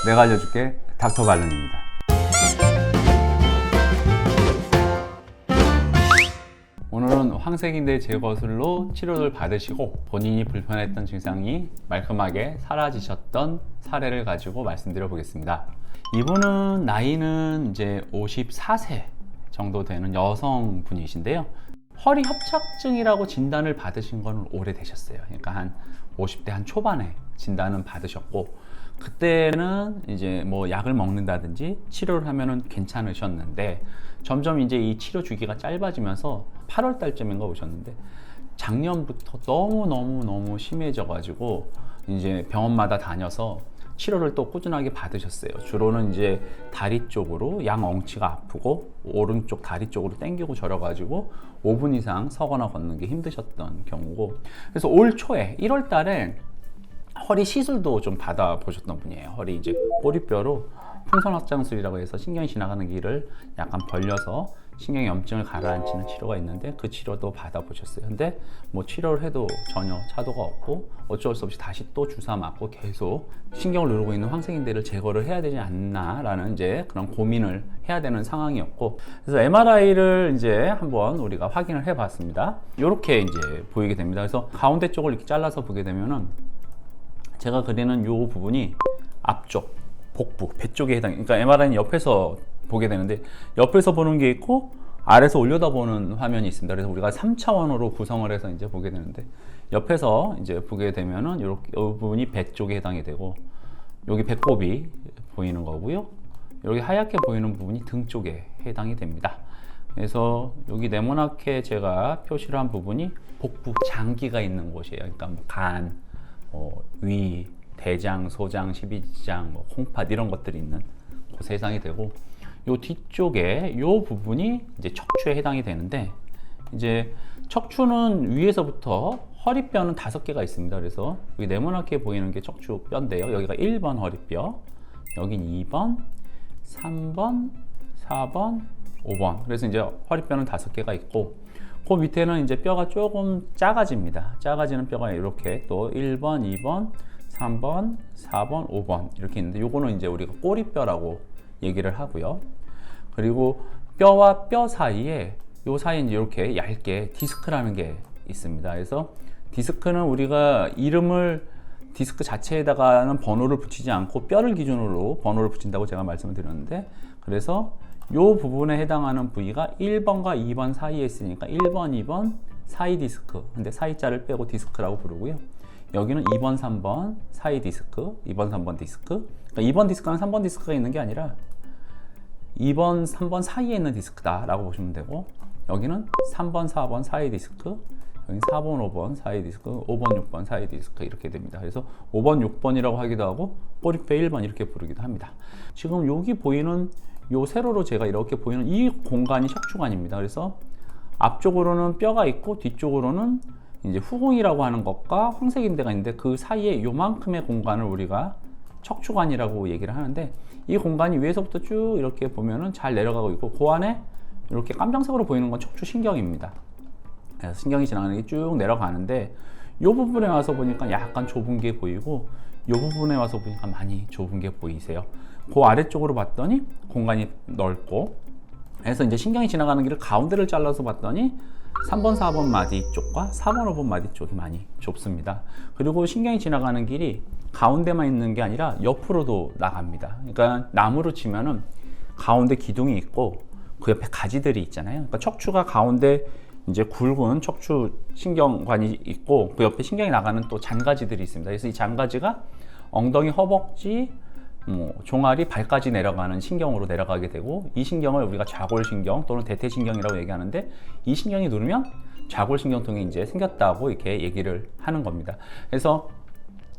내가 알려줄게. 닥터 발론입니다. 오늘은 황색인대 제거술로 치료를 받으시고 본인이 불편했던 증상이 말끔하게 사라지셨던 사례를 가지고 말씀드려 보겠습니다. 이분은 나이는 이제 54세 정도 되는 여성분이신데요. 허리 협착증이라고 진단을 받으신 건 오래되셨어요. 그러니까 한 50대 한 초반에 진단은 받으셨고, 그때는 이제 뭐 약을 먹는다든지 치료를 하면은 괜찮으셨는데, 점점 이제 이 치료 주기가 짧아지면서 8월 달쯤인가 오셨는데, 작년부터 너무 심해져 가지고 이제 병원마다 다녀서 치료를 또 꾸준하게 받으셨어요. 주로는 이제 다리 쪽으로 양 엉치가 아프고 오른쪽 다리 쪽으로 당기고 절여 가지고 5분 이상 서거나 걷는 게 힘드셨던 경우고, 그래서 올 초에 1월 달에 허리 시술도 좀 받아보셨던 분이에요. 허리 이제 꼬리뼈로 풍선 확장술이라고 해서 신경이 지나가는 길을 약간 벌려서 신경 염증을 가라앉히는 치료가 있는데, 그 치료도 받아보셨어요. 근데 뭐 치료를 해도 전혀 차도가 없고 어쩔 수 없이 다시 또 주사 맞고 계속 신경을 누르고 있는 황색인대를 제거를 해야 되지 않나 라는 이제 그런 고민을 해야 되는 상황이었고, 그래서 MRI를 이제 한번 우리가 확인을 해 봤습니다. 이렇게 이제 보이게 됩니다. 그래서 가운데 쪽을 이렇게 잘라서 보게 되면은 제가 그리는 이 부분이 앞쪽 복부, 배 쪽에 해당, 그러니까 MRI는 옆에서 보게 되는데 옆에서 보는 게 있고 아래에서 올려다보는 화면이 있습니다. 그래서 우리가 3차원으로 구성을 해서 이제 보게 되는데, 옆에서 이제 보게 되면은 이렇게 이 부분이 배 쪽에 해당이 되고, 여기 배꼽이 보이는 거고요. 여기 하얗게 보이는 부분이 등 쪽에 해당이 됩니다. 그래서 여기 네모나게 제가 표시를 한 부분이 복부 장기가 있는 곳이에요. 그러니까 뭐 간, 위, 대장, 소장, 십이지장, 뭐 콩팥 이런 것들이 있는 곳에 해당이 되고, 요 뒤쪽에 요 부분이 이제 척추에 해당이 되는데, 이제 척추는 위에서부터 허리뼈는 5개가 있습니다. 그래서 여기 네모나게 보이는 게 척추뼈인데요. 여기가 1번 허리뼈, 여긴 2번, 3번, 4번, 5번. 그래서 이제 허리뼈는 5개가 있고, 그 밑에는 이제 뼈가 조금 작아집니다. 작아지는 뼈가 이렇게 또 1번, 2번, 3번, 4번, 5번 이렇게 있는데, 요거는 이제 우리가 꼬리뼈라고 얘기를 하고요. 그리고 뼈와 뼈 사이에, 요 사이에 이제 이렇게 얇게 디스크라는 게 있습니다. 그래서 디스크는 우리가 이름을 디스크 자체에다가는 번호를 붙이지 않고 뼈를 기준으로 번호를 붙인다고 제가 말씀을 드렸는데, 그래서 요 부분에 해당하는 부위가 1번과 2번 사이에 있으니까 1번, 2번 사이 디스크, 근데 사이자를 빼고 디스크라고 부르고요. 여기는 2번, 3번 사이 디스크, 2번, 3번 디스크. 그러니까 2번 디스크는 3번 디스크가 있는 게 아니라 2번, 3번 사이에 있는 디스크다 라고 보시면 되고, 여기는 3번, 4번 사이 디스크, 여기 4번, 5번 사이 디스크, 5번, 6번 사이 디스크 이렇게 됩니다. 그래서 5번, 6번이라고 하기도 하고 꼬리뼈 1번 이렇게 부르기도 합니다. 지금 여기 보이는 요 세로로 제가 이렇게 보이는 이 공간이 척추관입니다. 그래서 앞쪽으로는 뼈가 있고 뒤쪽으로는 이제 후궁이라고 하는 것과 황색인대가 있는데, 그 사이에 요만큼의 공간을 우리가 척추관이라고 얘기를 하는데, 이 공간이 위에서부터 쭉 이렇게 보면은 잘 내려가고 있고, 그 안에 이렇게 깜장색으로 보이는 건 척추신경입니다. 그래서 신경이 지나가는 게 쭉 내려가는데, 이 부분에 와서 보니까 약간 좁은 게 보이고, 이 부분에 와서 보니까 많이 좁은 게 보이세요. 그 아래쪽으로 봤더니 공간이 넓고, 그래서 이제 신경이 지나가는 길을 가운데를 잘라서 봤더니 3번, 4번 마디 쪽과 4번, 5번 마디 쪽이 많이 좁습니다. 그리고 신경이 지나가는 길이 가운데만 있는 게 아니라 옆으로도 나갑니다. 그러니까 나무로 치면은 가운데 기둥이 있고 그 옆에 가지들이 있잖아요. 그러니까 척추가 가운데 이제 굵은 척추 신경관이 있고, 그 옆에 신경이 나가는 또 잔가지들이 있습니다. 그래서 이 잔가지가 엉덩이, 허벅지, 종아리, 발까지 내려가는 신경으로 내려가게 되고, 이 신경을 우리가 좌골신경 또는 대퇴신경이라고 얘기하는데, 이 신경이 누르면 좌골신경통이 이제 생겼다고 이렇게 얘기를 하는 겁니다. 그래서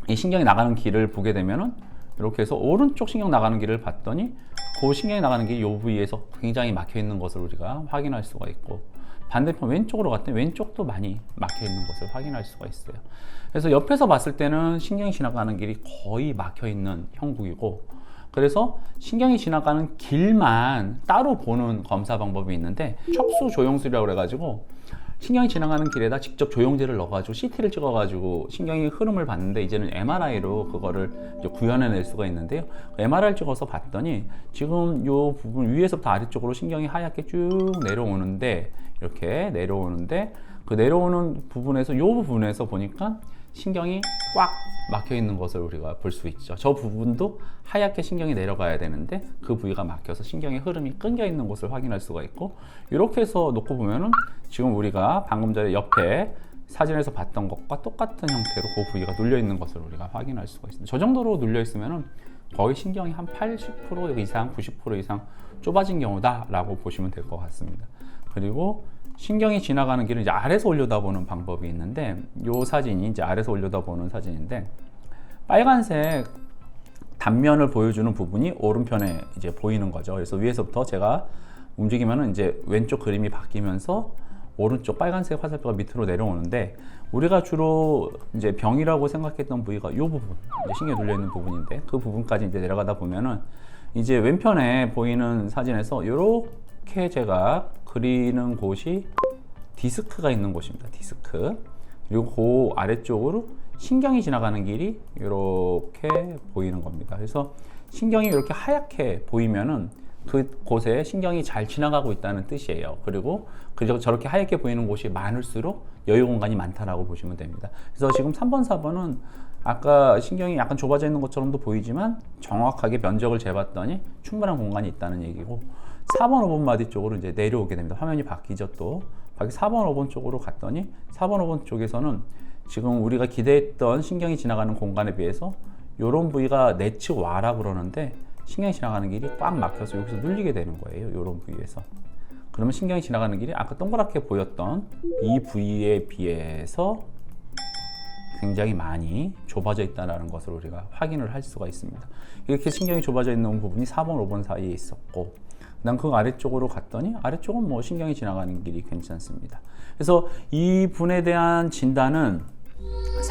이 신경이 나가는 길을 보게 되면은 이렇게 해서 오른쪽 신경 나가는 길을 봤더니 그 신경이 나가는 길이 이 부위에서 굉장히 막혀 있는 것을 우리가 확인할 수가 있고, 반대편 왼쪽으로 갔더니 왼쪽도 많이 막혀 있는 것을 확인할 수가 있어요. 그래서 옆에서 봤을 때는 신경이 지나가는 길이 거의 막혀 있는 형국이고, 그래서 신경이 지나가는 길만 따로 보는 검사 방법이 있는데, 척수 조영술이라고 그래가지고 신경이 지나가는 길에다 직접 조영제를 넣어가지고 CT를 찍어가지고 신경의 흐름을 봤는데, 이제는 MRI로 그거를 이제 구현해낼 수가 있는데요. MRI를 찍어서 봤더니 지금 요 부분 위에서부터 아래쪽으로 신경이 하얗게 쭉 내려오는데, 이렇게 내려오는데, 그 내려오는 부분에서 요 부분에서 보니까 신경이 꽉 막혀 있는 것을 우리가 볼 수 있죠. 저 부분도 하얗게 신경이 내려가야 되는데 그 부위가 막혀서 신경의 흐름이 끊겨 있는 것을 확인할 수가 있고, 이렇게 해서 놓고 보면은 지금 우리가 방금 전에 옆에 사진에서 봤던 것과 똑같은 형태로 그 부위가 눌려 있는 것을 우리가 확인할 수가 있습니다. 저 정도로 눌려 있으면은 거의 신경이 한 80% 이상, 90% 이상 좁아진 경우다라고 보시면 될 것 같습니다. 그리고 신경이 지나가는 길은 이제 아래서 올려다보는 방법이 있는데, 이 사진이 이제 아래서 올려다보는 사진인데, 빨간색 단면을 보여주는 부분이 오른편에 이제 보이는 거죠. 그래서 위에서부터 제가 움직이면은 이제 왼쪽 그림이 바뀌면서 오른쪽 빨간색 화살표가 밑으로 내려오는데, 우리가 주로 이제 병이라고 생각했던 부위가 이 부분, 이제 신경이 눌려 있는 부분인데, 그 부분까지 이제 내려가다 보면은 이제 왼편에 보이는 사진에서 이렇게 제가 그리는 곳이 디스크가 있는 곳입니다. 디스크. 그리고 그 아래쪽으로 신경이 지나가는 길이 이렇게 보이는 겁니다. 그래서 신경이 이렇게 하얗게 보이면은 그곳에 신경이 잘 지나가고 있다는 뜻이에요. 그리고 저렇게 하얗게 보이는 곳이 많을수록 여유 공간이 많다라고 보시면 됩니다. 그래서 지금 3번, 4번은 아까 신경이 약간 좁아져 있는 것처럼도 보이지만 정확하게 면적을 재봤더니 충분한 공간이 있다는 얘기고, 4번, 5번 마디 쪽으로 이제 내려오게 됩니다. 화면이 바뀌죠. 또 4번, 5번 쪽으로 갔더니 4번, 5번 쪽에서는 지금 우리가 기대했던 신경이 지나가는 공간에 비해서 이런 부위가 내측 와라 그러는데, 신경이 지나가는 길이 꽉 막혀서 여기서 눌리게 되는 거예요. 이런 부위에서. 그러면 신경이 지나가는 길이 아까 동그랗게 보였던 이 부위에 비해서 굉장히 많이 좁아져 있다는 것을 우리가 확인을 할 수가 있습니다. 이렇게 신경이 좁아져 있는 부분이 4번, 5번 사이에 있었고, 그다음 그 아래쪽으로 갔더니 아래쪽은 뭐 신경이 지나가는 길이 괜찮습니다. 그래서 이 분에 대한 진단은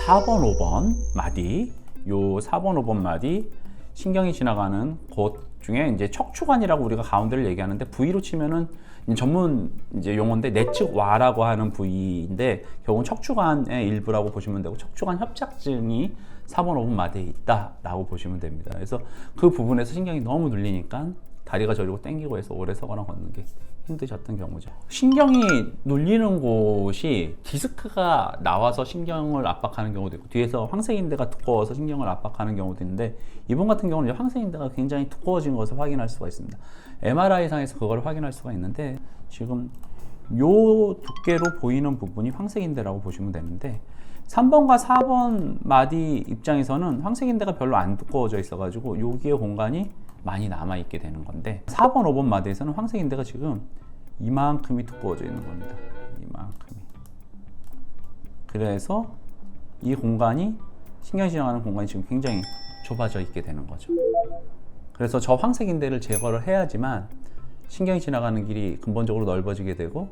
4번, 5번 마디, 요 4번, 5번 마디 신경이 지나가는 곳 중에 이제 척추관이라고 우리가 가운데를 얘기하는데, 부위로 치면은 전문 이제 용어인데 내측와라고 하는 부위인데, 결국은 척추관의 일부라고 보시면 되고, 척추관 협착증이 4번, 5번 마디에 있다라고 보시면 됩니다. 그래서 그 부분에서 신경이 너무 눌리니까 다리가 저리고 땡기고 해서 오래 서거나 걷는 게 힘드셨던 경우죠. 신경이 눌리는 곳이 디스크가 나와서 신경을 압박하는 경우도 있고, 뒤에서 황색인대가 두꺼워서 신경을 압박하는 경우도 있는데, 이번 같은 경우는 황색인대가 굉장히 두꺼워진 것을 확인할 수가 있습니다. MRI상에서 그걸 확인할 수가 있는데, 지금 요 두께로 보이는 부분이 황색인대라고 보시면 되는데, 3번과 4번 마디 입장에서는 황색인대가 별로 안 두꺼워져 있어가지고 여기에 공간이 많이 남아있게 되는 건데, 4번, 5번 마디에서는 황색인대가 지금 이만큼이 두꺼워져 있는 겁니다. 이만큼이. 그래서 이 공간이, 신경이 지나가는 공간이 지금 굉장히 좁아져 있게 되는 거죠. 그래서 저 황색인대를 제거를 해야지만 신경이 지나가는 길이 근본적으로 넓어지게 되고,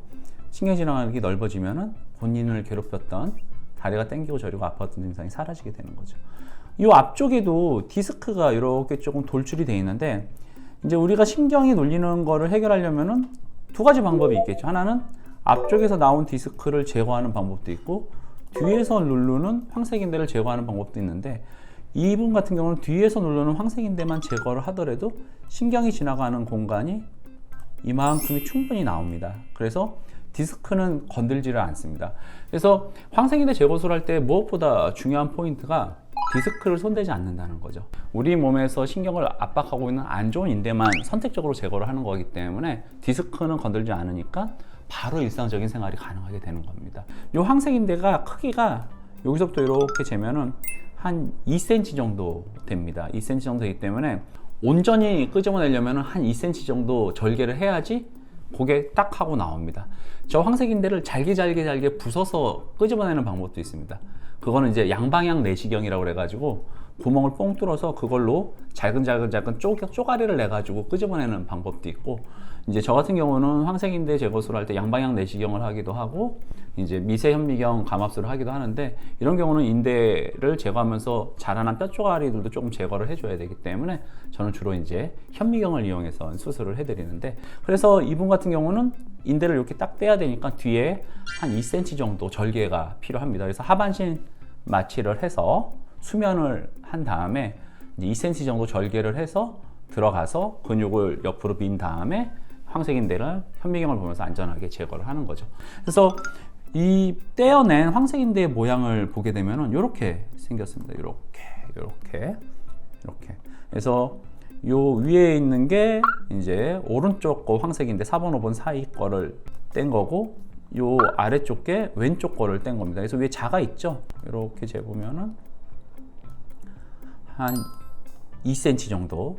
신경이 지나가는 길이 넓어지면은 본인을 괴롭혔던 다리가 땡기고 저리고 아팠던 증상이 사라지게 되는 거죠. 이 앞쪽에도 디스크가 이렇게 조금 돌출이 되어 있는데, 이제 우리가 신경이 눌리는 거를 해결하려면은 두 가지 방법이 있겠죠. 하나는 앞쪽에서 나온 디스크를 제거하는 방법도 있고, 뒤에서 누르는 황색인대를 제거하는 방법도 있는데, 이분 같은 경우는 뒤에서 누르는 황색인대만 제거를 하더라도 신경이 지나가는 공간이 이만큼이 충분히 나옵니다. 그래서 디스크는 건들지를 않습니다. 그래서 황색인대 제거술을 할 때 무엇보다 중요한 포인트가 디스크를 손대지 않는다는 거죠. 우리 몸에서 신경을 압박하고 있는 안 좋은 인대만 선택적으로 제거를 하는 거기 때문에 디스크는 건들지 않으니까 바로 일상적인 생활이 가능하게 되는 겁니다. 이 황색인대가 크기가 여기서부터 이렇게 재면은 한 2cm 정도 됩니다. 2cm 정도 되기 때문에 온전히 끄집어내려면 한 2cm 정도 절개를 해야지 그게 딱 하고 나옵니다. 저 황색인대를 잘게 부숴서 끄집어내는 방법도 있습니다. 그거는 이제 양방향 내시경이라고 그래가지고 구멍을 뽕 뚫어서 그걸로 작은 쪼가리를 내 가지고 끄집어내는 방법도 있고, 이제 저 같은 경우는 황색인대 제거술을 할 때 양방향 내시경을 하기도 하고 이제 미세 현미경 감압술을 하기도 하는데, 이런 경우는 인대를 제거하면서 자라난 뼈 쪼가리들도 조금 제거를 해줘야 되기 때문에 저는 주로 이제 현미경을 이용해서 수술을 해드리는데, 그래서 이분 같은 경우는 인대를 이렇게 딱 떼야 되니까 뒤에 한 2cm 정도 절개가 필요합니다. 그래서 하반신 마취를 해서 수면을 한 다음에 이제 2cm 정도 절개를 해서 들어가서 근육을 옆으로 민 다음에 황색인대를 현미경을 보면서 안전하게 제거를 하는 거죠. 그래서 이 떼어낸 황색인대의 모양을 보게 되면은 이렇게 생겼습니다. 이렇게. 그래서 요 위에 있는 게 이제 오른쪽 거 황색인대 4번, 5번 사이 거를 뗀 거고, 요 아래쪽 게 왼쪽 거를 뗀 겁니다. 그래서 위에 자가 있죠. 이렇게 재보면은 한 2cm 정도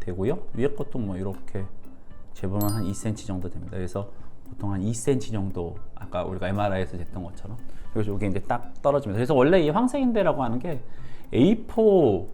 되고요. 위에 것도 뭐 이렇게 재보면 한 2cm 정도 됩니다. 그래서 보통 한 2cm 정도, 아까 우리가 MRI에서 쟀던 것처럼. 그래서 이게 이제 딱 떨어집니다. 그래서 원래 이 황색인대라고 하는 게 A4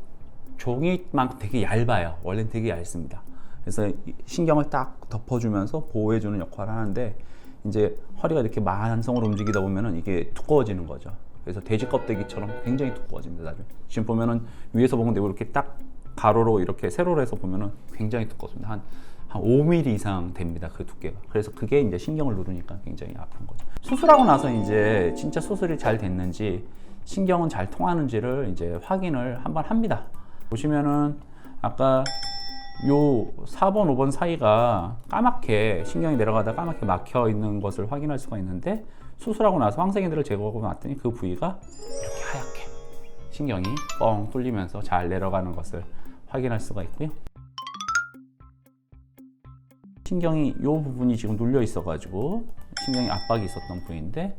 종이만 되게 얇아요. 원래는 되게 얇습니다. 그래서 신경을 딱 덮어주면서 보호해주는 역할을 하는데, 이제 허리가 이렇게 만성으로 움직이다 보면은 이게 두꺼워지는 거죠. 그래서 돼지 껍데기처럼 굉장히 두꺼워집니다. 나중에 지금 보면은 위에서 보면 이렇게 딱 가로로 이렇게 세로로 해서 보면은 굉장히 두껍습니다. 한 5mm 이상 됩니다. 그 두께가. 그래서 그게 이제 신경을 누르니까 굉장히 아픈 거죠. 수술하고 나서 이제 진짜 수술이 잘 됐는지, 신경은 잘 통하는지를 이제 확인을 한번 합니다. 보시면은 아까 요 4번, 5번 사이가 까맣게, 신경이 내려가다 까맣게 막혀 있는 것을 확인할 수가 있는데, 수술하고 나서 황색인대를 제거하고 났더니 그 부위가 이렇게 하얗게 신경이 뻥 뚫리면서 잘 내려가는 것을 확인할 수가 있고요. 신경이 이 부분이 지금 눌려 있어 가지고 신경이 압박이 있었던 부위인데,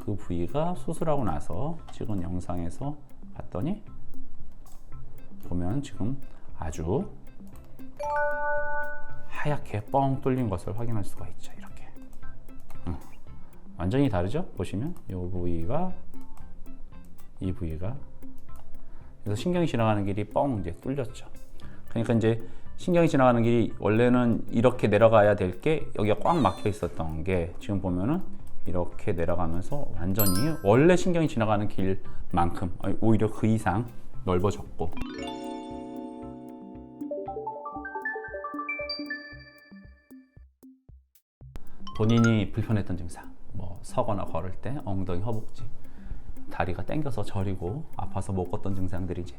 그 부위가 수술하고 나서 찍은 영상에서 봤더니 보면 지금 아주 하얗게 뻥 뚫린 것을 확인할 수가 있죠. 이렇게 완전히 다르죠? 보시면 이 부위가, 이 부위가, 그래서 신경이 지나가는 길이 뻥 이제 뚫렸죠. 그러니까 이제 신경이 지나가는 길이 원래는 이렇게 내려가야 될 게 여기가 꽉 막혀 있었던 게 지금 보면은 이렇게 내려가면서 완전히 원래 신경이 지나가는 길만큼, 오히려 그 이상 넓어졌고, 본인이 불편했던 증상, 뭐 서거나 걸을 때 엉덩이, 허벅지, 다리가 당겨서 저리고 아파서 못 걷던 증상들이 이제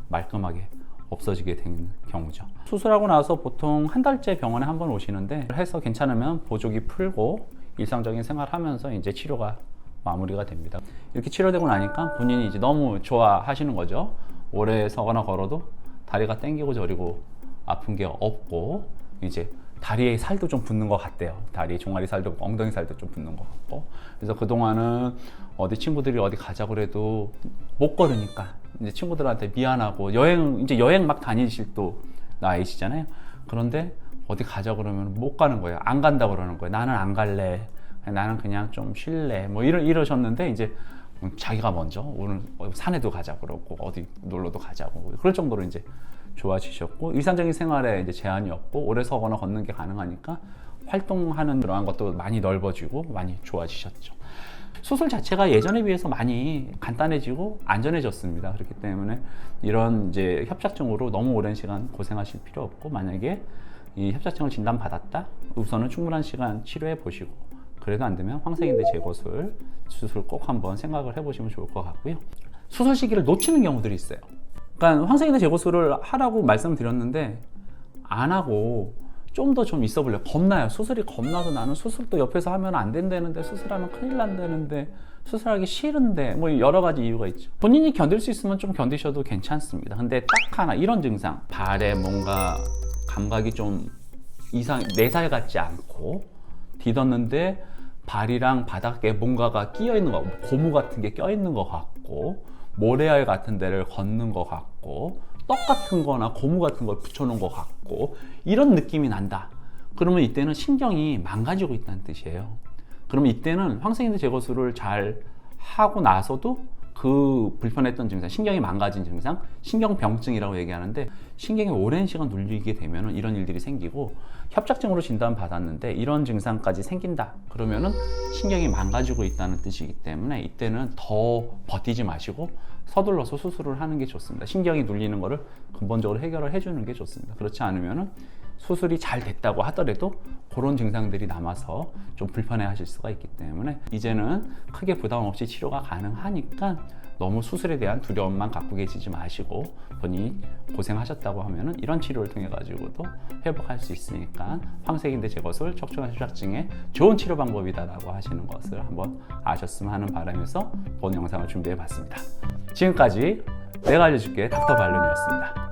말끔하게 없어지게 된 경우죠. 수술하고 나서 보통 한 달째 병원에 한 번 오시는데, 해서 괜찮으면 보조기 풀고 일상적인 생활하면서 이제 치료가 마무리가 됩니다. 이렇게 치료되고 나니까 본인이 이제 너무 좋아하시는 거죠. 오래 서거나 걸어도 다리가 당기고 저리고 아픈 게 없고, 이제 다리에 살도 좀 붙는 것 같대요. 다리 종아리 살도, 엉덩이 살도 좀 붙는 것 같고. 그래서 그동안은 어디 친구들이 어디 가자고 그래도 못 걸으니까 이제 친구들한테 미안하고, 이제 여행 막 다니실 또 나이시잖아요. 그런데 어디 가자고 그러면 못 가는 거예요. 안 간다고 그러는 거예요. 나는 안 갈래. 나는 그냥 좀 쉴래. 뭐 이러셨는데, 이제 자기가 먼저 오늘 산에도 가자고 그러고 어디 놀러도 가자고, 그럴 정도로 이제 좋아지셨고, 일상적인 생활에 이제 제한이 없고 오래 서거나 걷는 게 가능하니까 활동하는 그러한 것도 많이 넓어지고 많이 좋아지셨죠. 수술 자체가 예전에 비해서 많이 간단해지고 안전해졌습니다. 그렇기 때문에 이런 이제 협착증으로 너무 오랜 시간 고생하실 필요 없고, 만약에 이 협착증을 진단받았다, 우선은 충분한 시간 치료해 보시고, 그래도 안 되면 황색인대 제거술 수술 꼭 한번 생각을 해보시면 좋을 것 같고요. 수술 시기를 놓치는 경우들이 있어요. 그러니까 황색인대 제거술을 하라고 말씀드렸는데 안 하고 좀 더 좀 있어 보려고, 겁나요. 수술이 겁나서, 나는 수술도 옆에서 하면 안 된다는데, 수술하면 큰일 난다는데, 수술하기 싫은데, 뭐 여러 가지 이유가 있죠. 본인이 견딜 수 있으면 좀 견디셔도 괜찮습니다. 근데 딱 하나, 이런 증상, 발에 뭔가 감각이 좀 내 살 같지 않고, 디뎠는데 발이랑 바닥에 뭔가가 끼어 있는 거, 고무 같은 게 껴 있는 것 같고, 모래알 같은 데를 걷는 것 같고, 떡 같은 거나 고무 같은 걸 붙여놓은 것 같고, 이런 느낌이 난다. 그러면 이때는 신경이 망가지고 있다는 뜻이에요. 그러면 이때는 황색인대 제거술을 잘 하고 나서도 그 불편했던 증상, 신경이 망가진 증상, 신경병증이라고 얘기하는데 신경이 오랜 시간 눌리게 되면 이런 일들이 생기고 협착증으로 진단받았는데 이런 증상까지 생긴다 그러면은 신경이 망가지고 있다는 뜻이기 때문에 이때는 더 버티지 마시고 서둘러서 수술을 하는 게 좋습니다. 신경이 눌리는 거를 근본적으로 해결을 해주는 게 좋습니다. 그렇지 않으면은 수술이 잘 됐다고 하더라도 그런 증상들이 남아서 좀 불편해 하실 수가 있기 때문에 이제는 크게 부담 없이 치료가 가능하니까 너무 수술에 대한 두려움만 갖고 계시지 마시고 본인이 고생하셨다고 하면은 이런 치료를 통해 가지고도 회복할 수 있으니까 황색인대 제거술 척추관 협착증의 좋은 치료 방법이다라고 하시는 것을 한번 아셨으면 하는 바람에서 본 영상을 준비해 봤습니다. 지금까지 내가 알려줄게 닥터 발론이었습니다.